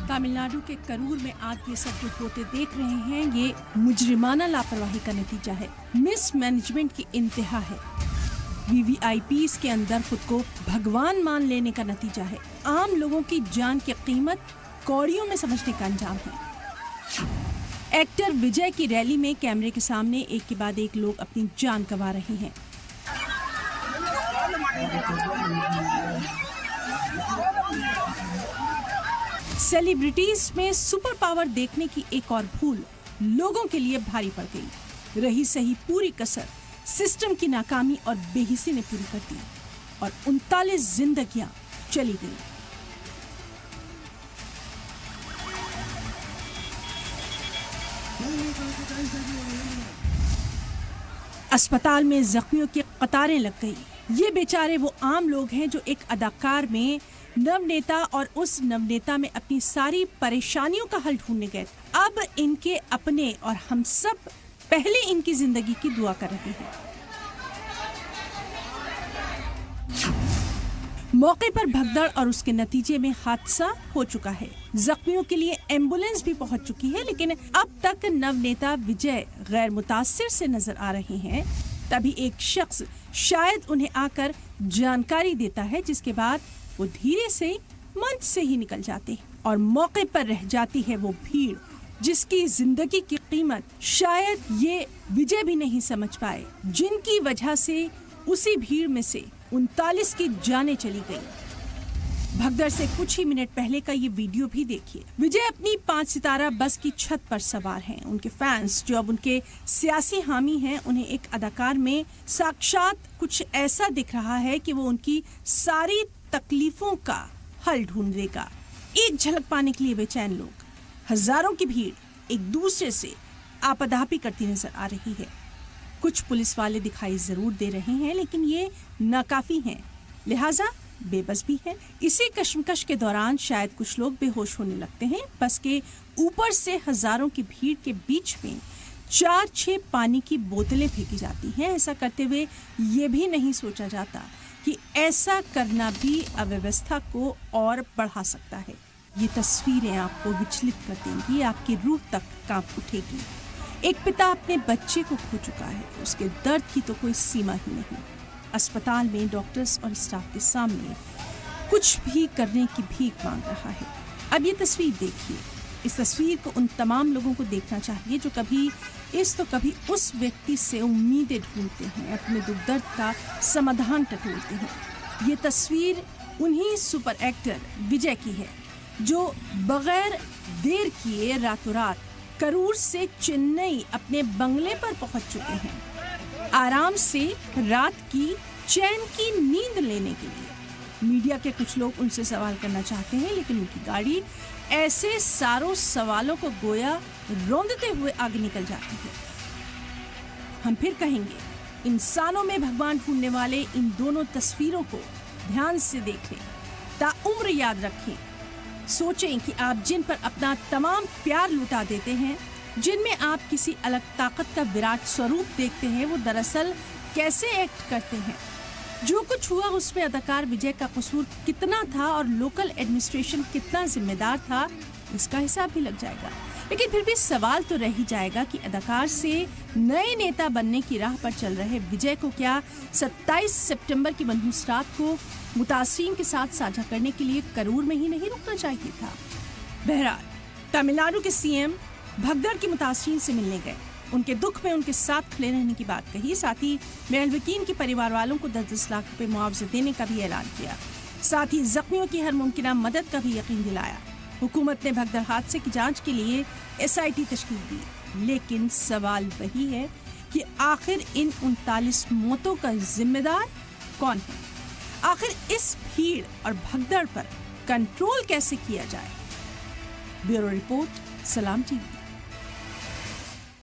तमिलनाडु के करूर में आज ये सब जो होते देख रहे हैं, ये मुजरिमाना लापरवाही का नतीजा है, मिसमैनेजमेंट की इंतहा है। वीवीआईपीज के अंदर खुद को भगवान मान लेने का नतीजा है। आम लोगों की जान की कीमत कौड़ियों में समझने का अंजाम है। एक्टर विजय की रैली में कैमरे के सामने एक के बाद एक लोग अपनी जान गंवा रहे हैं। सेलिब्रिटीज में सुपर पावर देखने की एक और भूल लोगों के लिए भारी पड़ गई। रही सही पूरी कसर सिस्टम की नाकामी और बेहिसी ने पूरी कर दी और 39 जिंदगियां चली गई। अस्पताल में जख्मियों की कतारें लग गई। ये बेचारे वो आम लोग हैं जो एक अदाकार में नवनेता और उस नवनेता में अपनी सारी परेशानियों का हल ढूंढने गए। अब इनके अपने और हम सब पहले इनकी जिंदगी की दुआ कर रहे हैं। मौके पर भगदड़ और उसके नतीजे में हादसा हो चुका है। जख्मियों के लिए एम्बुलेंस भी पहुंच चुकी है, लेकिन अब तक नवनेता विजय गैर मुतासिर से नजर आ रहे हैं। तभी एक शख्स शायद उन्हें आकर जानकारी देता है, जिसके बाद वो धीरे से मंच से ही निकल जाते हैं और मौके पर रह जाती है वो भीड़ जिसकी जिंदगी की कीमत शायद ये विजय भी नहीं समझ पाए, जिनकी वजह से उसी भीड़ में से 39 की जानें चली गई। भगदड़ से कुछ ही मिनट पहले का ये वीडियो भी देखिए। विजय अपनी 5 सितारा बस की छत पर सवार हैं। उनके फैंस जो अब उनके सियासी हामी हैं, उन्हें एक अदाकार में साक्षात कुछ ऐसा दिख रहा है कि वो उनकी सारी तकलीफों का हल ढूंढ देगा। एक झलक पाने के लिए बेचैन लोग, हजारों की भीड़ एक दूसरे से आपाधापी करती नजर आ रही है। कुछ पुलिस वाले दिखाई जरूर दे रहे हैं, लेकिन ये नाकाफी हैं, लिहाजा बेबस भी है। इसी कश्मकश के दौरान शायद कुछ लोग बेहोश होने लगते हैं। बस के ऊपर से हजारों की भीड़ के बीच में 4-6 पानी की बोतलें फेंकी जाती हैं। ऐसा करते हुए ये भी नहीं सोचा जाता कि ऐसा करना भी अव्यवस्था को और बढ़ा सकता है। ये तस्वीरें आपको विचलित कर देंगी, आपकी रूह तक कांप उठेगी। एक पिता अपने बच्चे को खो चुका है, उसके दर्द की तो कोई सीमा ही नहीं। अस्पताल में डॉक्टर्स और स्टाफ के सामने कुछ भी करने की भीख मांग रहा है। अब ये तस्वीर देखिए। इस तस्वीर को उन तमाम लोगों को देखना चाहिए जो कभी इस तो कभी उस व्यक्ति से उम्मीदें ढूंढते हैं, अपने दुख दर्द का समाधान टटोलते हैं। ये तस्वीर उन्हीं सुपर एक्टर विजय की है जो बगैर देर किए रातों रात करूर से चेन्नई अपने बंगले पर पहुंच चुके हैं, आराम से रात की चैन की नींद लेने के लिए। मीडिया के कुछ लोग उनसे सवाल करना चाहते हैं, लेकिन उनकी गाड़ी ऐसे सारों सवालों को गोया रौंदते हुए आगे निकल जाती है। हम फिर कहेंगे, इंसानों में भगवान ढूंढने वाले इन दोनों तस्वीरों को ध्यान से देखें, ताउम्र याद रखें। सोचें कि आप जिन पर अपना तमाम प्यार लुटा देते हैं, जिनमें आप किसी अलग ताकत का विराट स्वरूप देखते हैं, वो दरअसल कैसे एक्ट करते हैं। जो कुछ हुआ उसमें अदाकार विजय का कसूर कितना था और लोकल एडमिनिस्ट्रेशन कितना जिम्मेदार था, इसका हिसाब भी लग जाएगा। लेकिन फिर भी सवाल तो रह ही जाएगा कि अदाकार से नए नेता बनने की राह पर चल रहे विजय को क्या 27 सितंबर की मनहूस रात को मुतासिरीन के साथ साझा करने के लिए करूर में ही नहीं रुकना चाहिए था। बहरहाल तमिलनाडु के सीएम भगदड़ के मुतासिरीन से मिलने गए, उनके दुख में उनके साथ खड़े रहने की बात कही, साथ ही महलविकीन के परिवार वालों को 10-10 लाख रुपए मुआवजा देने का भी ऐलान किया, साथ ही जख्मियों की हर मुमकिन मदद का भी यकीन दिलाया। हुकूमत ने भगदड़ हादसे की जांच के लिए SIT तश्कील दी, लेकिन सवाल वही है कि आखिर इन 39 मौतों का जिम्मेदार कौन है? आखिर इस भीड़ और भगदड़ पर कंट्रोल कैसे किया जाए? ब्यूरो रिपोर्ट, सलाम टीवी।